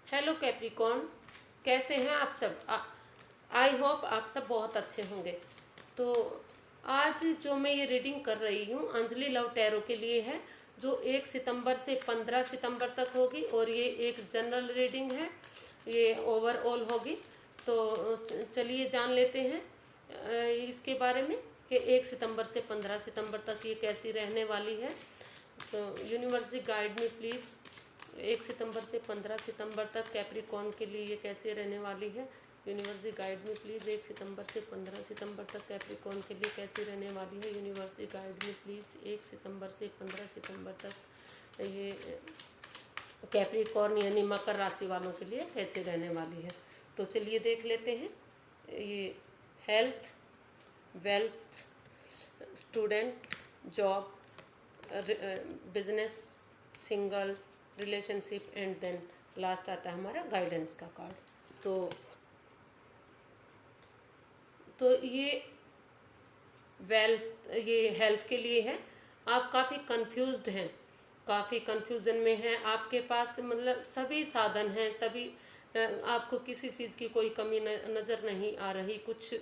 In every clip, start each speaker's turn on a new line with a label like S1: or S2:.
S1: Hello Capricorn, कैसे हैं आप सब। आई होप आप सब बहुत अच्छे होंगे। तो आज जो मैं ये रीडिंग कर रही हूँ अंजलि लव टैरो के लिए है, जो 1 सितंबर से 15 सितंबर तक होगी। और ये एक जनरल रीडिंग है, ये ओवरऑल होगी। तो चलिए जान लेते हैं इसके बारे में कि 1 सितंबर से 15 सितंबर तक ये कैसी रहने वाली है। तो यूनिवर्सिटी गाइड में प्लीज़ 1 सितंबर से 15 सितंबर तक कैप्रिकॉर्न के लिए ये कैसे रहने वाली है। यूनिवर्सिटी गाइड में प्लीज़ 1 सितंबर से 15 सितंबर तक कैप्रिकॉर्न के लिए कैसी रहने वाली है। यूनिवर्सिटी गाइड में प्लीज़ 1 सितंबर से 15 सितंबर तक ये कैप्रिकॉर्न यानी मकर राशि वालों के लिए कैसे रहने वाली है। तो चलिए देख लेते हैं। ये health, wealth, student, job, business, single, relationship and then last आता है हमारा गाइडेंस का कार्ड। तो ये हेल्थ के लिए है। आप काफ़ी कंफ्यूज्ड हैं, काफ़ी कंफ्यूजन में हैं। आपके पास मतलब सभी साधन हैं, सभी आपको किसी चीज़ की कोई कमी नज़र नहीं आ रही कुछ,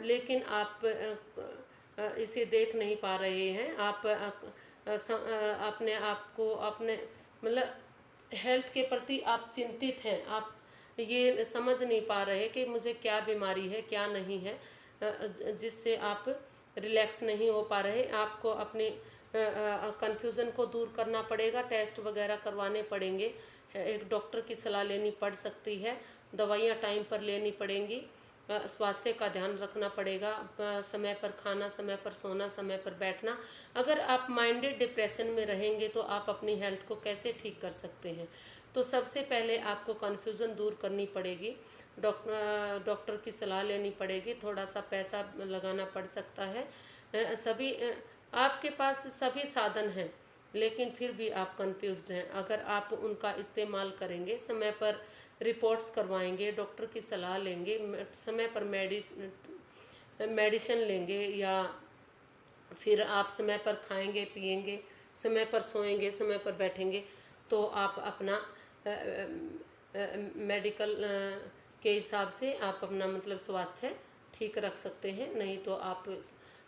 S1: लेकिन आप इसे देख नहीं पा रहे हैं। आप अपने आप को अपने मतलब हेल्थ के प्रति आप चिंतित हैं। आप ये समझ नहीं पा रहे कि मुझे क्या बीमारी है क्या नहीं है, जिससे आप रिलैक्स नहीं हो पा रहे। आपको अपने कन्फ्यूज़न को दूर करना पड़ेगा, टेस्ट वगैरह करवाने पड़ेंगे, एक डॉक्टर की सलाह लेनी पड़ सकती है, दवाइयाँ टाइम पर लेनी पड़ेंगी, स्वास्थ्य का ध्यान रखना पड़ेगा, समय पर खाना, समय पर सोना, समय पर बैठना। अगर आप माइंडेड डिप्रेशन में रहेंगे तो आप अपनी हेल्थ को कैसे ठीक कर सकते हैं। तो सबसे पहले आपको कन्फ्यूज़न दूर करनी पड़ेगी, डॉक्टर की सलाह लेनी पड़ेगी, थोड़ा सा पैसा लगाना पड़ सकता है। आपके पास सभी साधन हैं, लेकिन फिर भी आप कंफ्यूज्ड हैं। अगर आप उनका इस्तेमाल करेंगे, समय पर रिपोर्ट्स करवाएंगे, डॉक्टर की सलाह लेंगे, समय पर मेडिसिन लेंगे, या फिर आप समय पर खाएंगे पिएंगे, समय पर सोएंगे, समय पर बैठेंगे, तो आप अपना मेडिकल के हिसाब से आप अपना मतलब स्वास्थ्य ठीक रख सकते हैं। नहीं तो आप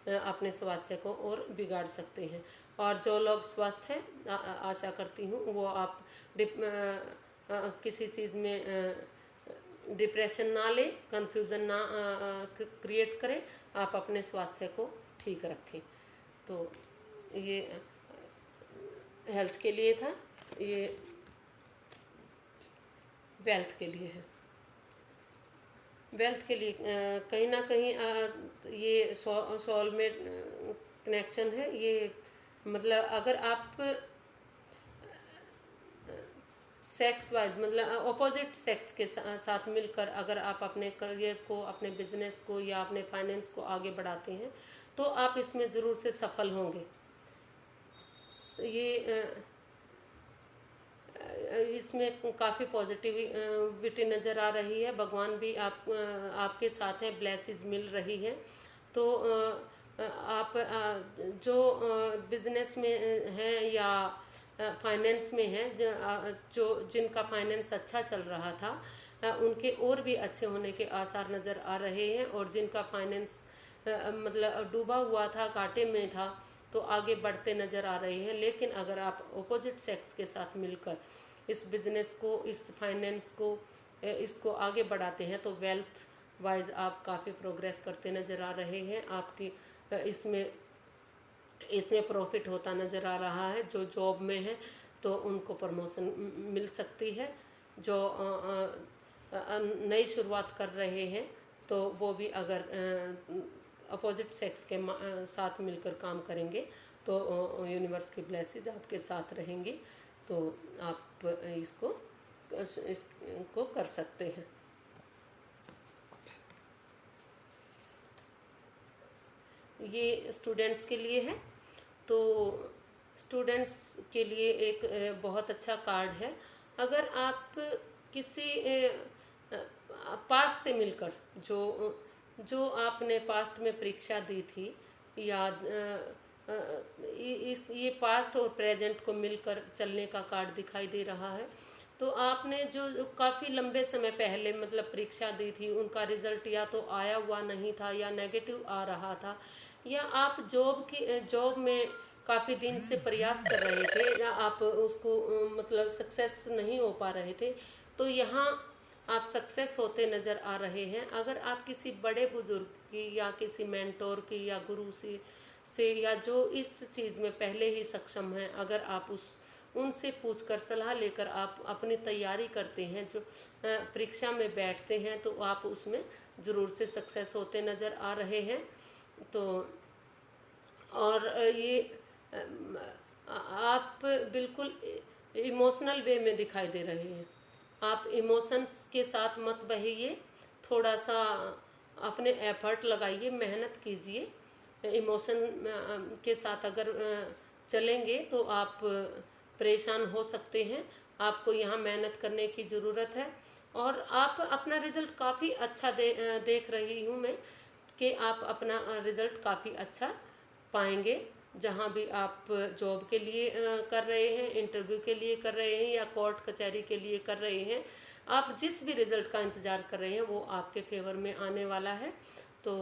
S1: अपने स्वास्थ्य को और बिगाड़ सकते हैं। और जो लोग स्वस्थ हैं, आशा करती हूँ वो आप किसी चीज़ में डिप्रेशन ना ले, कंफ्यूजन ना क्रिएट करें, आप अपने स्वास्थ्य को ठीक रखें। तो ये हेल्थ के लिए था, ये वेल्थ के लिए है। वेल्थ के लिए कहीं ना कहीं ये सोलमेट कनेक्शन है। ये मतलब अगर आप सेक्स वाइज मतलब अपोजिट सेक्स के साथ मिलकर अगर आप अपने करियर को, अपने बिजनेस को या अपने फाइनेंस को आगे बढ़ाते हैं तो आप इसमें ज़रूर से सफल होंगे। तो ये इसमें काफ़ी पॉजिटिविटी नज़र आ रही है। भगवान भी आपके साथ हैं, ब्लेसिस मिल रही हैं। तो आप जो बिजनेस में हैं या फाइनेंस में हैं, जो जिनका फाइनेंस अच्छा चल रहा था, उनके और भी अच्छे होने के आसार नज़र आ रहे हैं। और जिनका फाइनेंस मतलब डूबा हुआ था, घाटे में था, तो आगे बढ़ते नज़र आ रहे हैं। लेकिन अगर आप अपोजिट सेक्स के साथ मिलकर इस बिज़नेस को, इस फाइनेंस को, इसको आगे बढ़ाते हैं तो वेल्थ वाइज आप काफ़ी प्रोग्रेस करते नज़र आ रहे हैं। आपकी इसमें इसमें प्रॉफिट होता नज़र आ रहा है। जो जॉब में है तो उनको प्रमोशन मिल सकती है। जो नई शुरुआत कर रहे हैं तो वो भी अगर अपोजिट सेक्स के साथ मिलकर काम करेंगे तो यूनिवर्स की ब्लेसिस आपके साथ रहेंगी। तो आप इसको कर सकते हैं। ये स्टूडेंट्स के लिए है। तो स्टूडेंट्स के लिए एक बहुत अच्छा कार्ड है। अगर आप किसी पास्ट से मिलकर जो आपने पास्ट में परीक्षा दी थी, या ये पास्ट और प्रेजेंट को मिलकर चलने का कार्ड दिखाई दे रहा है। तो आपने जो काफ़ी लंबे समय पहले मतलब परीक्षा दी थी, उनका रिजल्ट या तो आया हुआ नहीं था या नेगेटिव आ रहा था, या आप जॉब में काफ़ी दिन से प्रयास कर रहे थे या आप उसको मतलब सक्सेस नहीं हो पा रहे थे, तो यहाँ आप सक्सेस होते नज़र आ रहे हैं। अगर आप किसी बड़े बुजुर्ग की या किसी मेंटोर की या गुरु से या जो इस चीज़ में पहले ही सक्षम हैं, अगर आप उस उनसे पूछकर सलाह लेकर आप अपनी तैयारी करते हैं, जो परीक्षा में बैठते हैं, तो आप उसमें ज़रूर से सक्सेस होते नज़र आ रहे हैं। तो और ये आप बिल्कुल इमोशनल वे में दिखाई दे रहे हैं। आप इमोशंस के साथ मत बहिए, थोड़ा सा अपने एफर्ट लगाइए, मेहनत कीजिए। इमोशन के साथ अगर चलेंगे तो आप परेशान हो सकते हैं। आपको यहाँ मेहनत करने की ज़रूरत है, और आप अपना रिज़ल्ट काफ़ी अच्छा देख रही हूँ मैं कि आप अपना रिज़ल्ट काफ़ी अच्छा पाएंगे। जहाँ भी आप जॉब के लिए कर रहे हैं, इंटरव्यू के लिए कर रहे हैं या कोर्ट कचहरी के लिए कर रहे हैं, आप जिस भी रिज़ल्ट का इंतज़ार कर रहे हैं वो आपके फेवर में आने वाला है। तो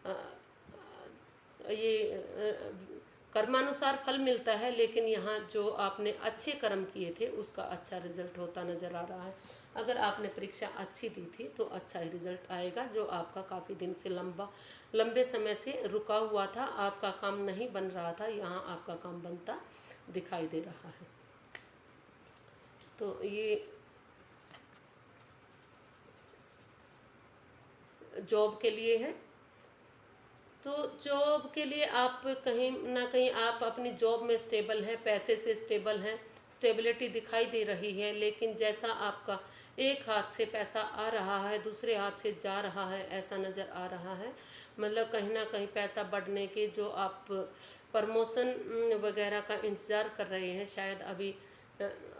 S1: अ, ये कर्मानुसार फल मिलता है, लेकिन यहाँ जो आपने अच्छे कर्म किए थे उसका अच्छा रिजल्ट होता नज़र आ रहा है। अगर आपने परीक्षा अच्छी दी थी तो अच्छा ही रिजल्ट आएगा। जो आपका काफ़ी दिन से लंबे समय से रुका हुआ था, आपका काम नहीं बन रहा था, यहाँ आपका काम बनता दिखाई दे रहा है। तो ये जॉब के लिए है। तो जॉब के लिए आप कहीं ना कहीं आप अपनी जॉब में स्टेबल हैं, पैसे से स्टेबल हैं, स्टेबिलिटी दिखाई दे रही है। लेकिन जैसा आपका एक हाथ से पैसा आ रहा है, दूसरे हाथ से जा रहा है, ऐसा नज़र आ रहा है। मतलब कहीं ना कहीं पैसा बढ़ने के जो आप प्रमोशन वगैरह का इंतज़ार कर रहे हैं, शायद अभी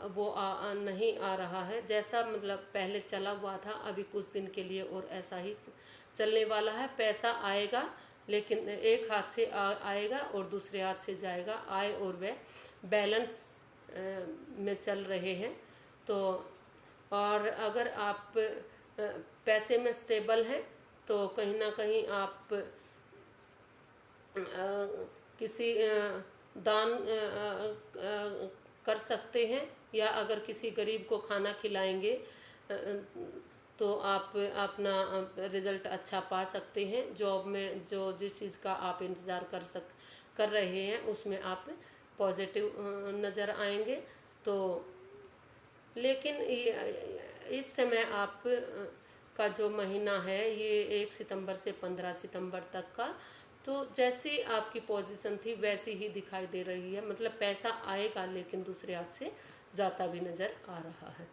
S1: वो नहीं आ रहा है। जैसा मतलब पहले चला हुआ था, अभी कुछ दिन के लिए और ऐसा ही चलने वाला है। पैसा आएगा, लेकिन एक हाथ से आएगा और दूसरे हाथ से जाएगा। आय और व्यय बैलेंस में चल रहे हैं। तो और अगर आप पैसे में स्टेबल हैं तो कहीं ना कहीं आप किसी दान कर सकते हैं, या अगर किसी गरीब को खाना खिलाएंगे तो आप अपना रिज़ल्ट अच्छा पा सकते हैं। जॉब में जो जिस चीज़ का आप इंतज़ार कर रहे हैं उसमें आप पॉजिटिव नज़र आएंगे। तो लेकिन इस समय आप का जो महीना है ये 1 सितंबर से 15 सितंबर तक का, तो जैसी आपकी पोजीशन थी वैसी ही दिखाई दे रही है। मतलब पैसा आएगा, लेकिन दूसरे हाथ से जाता भी नज़र आ रहा है।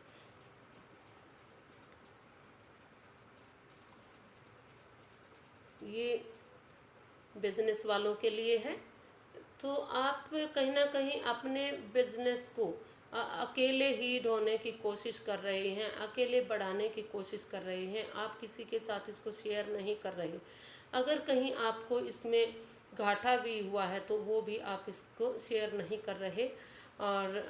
S1: ये बिजनेस वालों के लिए है। तो आप कहीं ना कहीं अपने बिजनेस को अकेले ही ढोने की कोशिश कर रहे हैं, अकेले बढ़ाने की कोशिश कर रहे हैं। आप किसी के साथ इसको शेयर नहीं कर रहे। अगर कहीं आपको इसमें घाटा भी हुआ है तो वो भी आप इसको शेयर नहीं कर रहे। और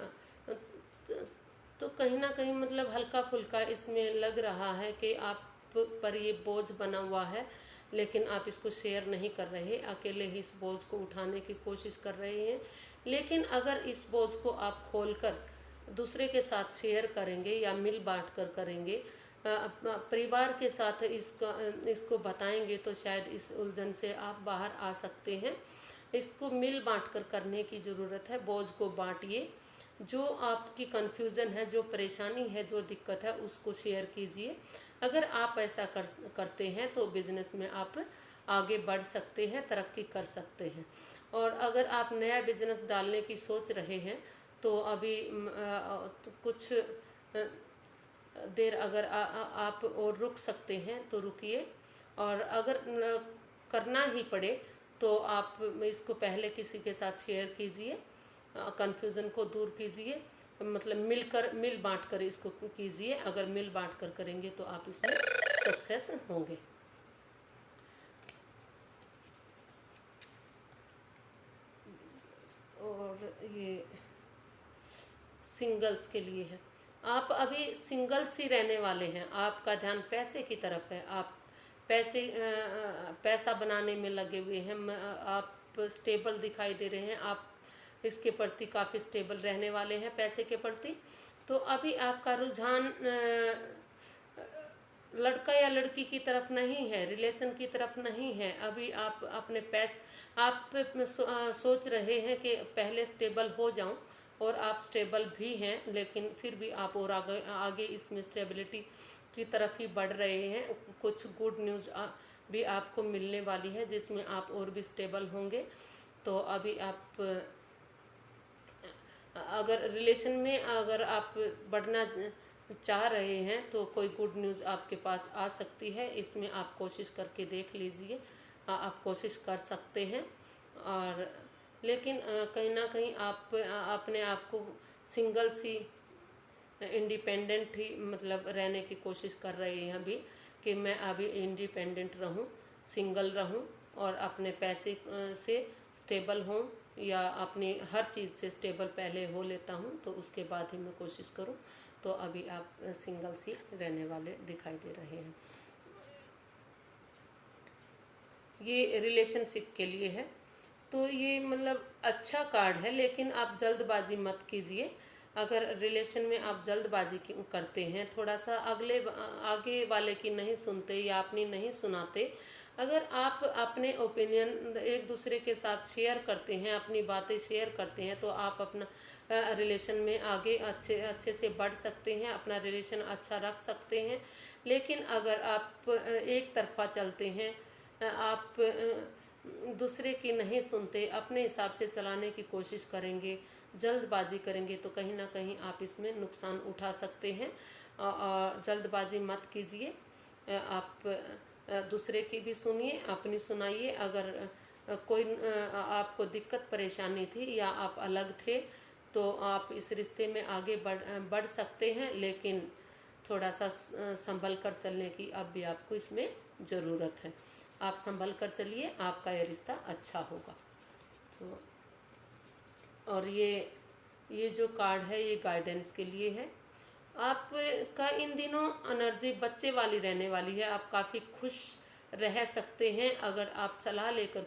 S1: तो कहीं ना कहीं मतलब हल्का फुल्का इसमें लग रहा है कि आप पर ये बोझ बना हुआ है, लेकिन आप इसको शेयर नहीं कर रहे, अकेले ही इस बोझ को उठाने की कोशिश कर रहे हैं। लेकिन अगर इस बोझ को आप खोलकर दूसरे के साथ शेयर करेंगे या मिल बांट कर करेंगे, परिवार के साथ इसको बताएंगे, तो शायद इस उलझन से आप बाहर आ सकते हैं। इसको मिल बांट कर करने की ज़रूरत है। बोझ को बांटिए। जो आपकी कन्फ्यूज़न है, जो परेशानी है, जो दिक्कत है, उसको शेयर कीजिए। अगर आप ऐसा करते हैं तो बिज़नेस में आप आगे बढ़ सकते हैं, तरक्की कर सकते हैं। और अगर आप नया बिज़नेस डालने की सोच रहे हैं तो अभी तो कुछ देर अगर आप और रुक सकते हैं तो रुकिए। और अगर करना ही पड़े तो आप इसको पहले किसी के साथ शेयर कीजिए, कन्फ्यूज़न को दूर कीजिए। मतलब मिल बांट कर इसको कीजिए। अगर मिल बांट कर करेंगे तो आप इसमें सक्सेस होंगे। और ये सिंगल्स के लिए है। आप अभी सिंगल सी रहने वाले हैं, आपका ध्यान पैसे की तरफ है, आप पैसा बनाने में लगे हुए हैं, आप स्टेबल दिखाई दे रहे हैं, आप इसके प्रति काफ़ी स्टेबल रहने वाले हैं पैसे के प्रति। तो अभी आपका रुझान लड़का या लड़की की तरफ नहीं है, रिलेशन की तरफ नहीं है। अभी आप अपने आप सोच रहे हैं कि पहले स्टेबल हो जाऊं, और आप स्टेबल भी हैं, लेकिन फिर भी आप और आगे आगे इसमें स्टेबिलिटी की तरफ ही बढ़ रहे हैं। कुछ गुड न्यूज़ भी आपको मिलने वाली है जिसमें आप और भी स्टेबल होंगे। तो अभी आप अगर रिलेशन में अगर आप बढ़ना चाह रहे हैं तो कोई गुड न्यूज़ आपके पास आ सकती है, इसमें आप कोशिश करके देख लीजिए। आप कोशिश कर सकते हैं। और लेकिन कहीं ना कहीं आप अपने आप को सिंगल सी इंडिपेंडेंट ही मतलब रहने की कोशिश कर रहे हैं अभी, कि मैं अभी इंडिपेंडेंट रहूं, सिंगल रहूं, और अपने पैसे से स्टेबल हों, या अपनी हर चीज़ से स्टेबल पहले हो लेता हूं, तो उसके बाद ही मैं कोशिश करूं। तो अभी आप सिंगल सी रहने वाले दिखाई दे रहे हैं। ये रिलेशनशिप के लिए है। तो ये मतलब अच्छा कार्ड है, लेकिन आप जल्दबाजी मत कीजिए। अगर रिलेशन में आप जल्दबाजी करते हैं, थोड़ा सा आगे वाले की नहीं सुनते या अपनी नहीं सुनाते, अगर आप अपने ओपिनियन एक दूसरे के साथ शेयर करते हैं, अपनी बातें शेयर करते हैं, तो आप अपना रिलेशन में आगे अच्छे अच्छे से बढ़ सकते हैं, अपना रिलेशन अच्छा रख सकते हैं। लेकिन अगर आप एक तरफा चलते हैं, आप दूसरे की नहीं सुनते, अपने हिसाब से चलाने की कोशिश करेंगे, जल्दबाजी करेंगे, तो कहीं ना कहीं आप इसमें नुकसान उठा सकते हैं। और जल्दबाजी मत कीजिए। आप दूसरे की भी सुनिए, अपनी सुनाइए। अगर कोई आपको दिक्कत परेशानी थी या आप अलग थे, तो आप इस रिश्ते में आगे बढ़ सकते हैं, लेकिन थोड़ा सा संभल कर चलने की अब भी आपको इसमें ज़रूरत है। आप संभल कर चलिए, आपका ये रिश्ता अच्छा होगा। तो और ये जो कार्ड है ये गाइडेंस के लिए है। आपका इन दिनों एनर्जी बच्चे वाली रहने वाली है, आप काफ़ी खुश रह सकते हैं अगर आप सलाह लेकर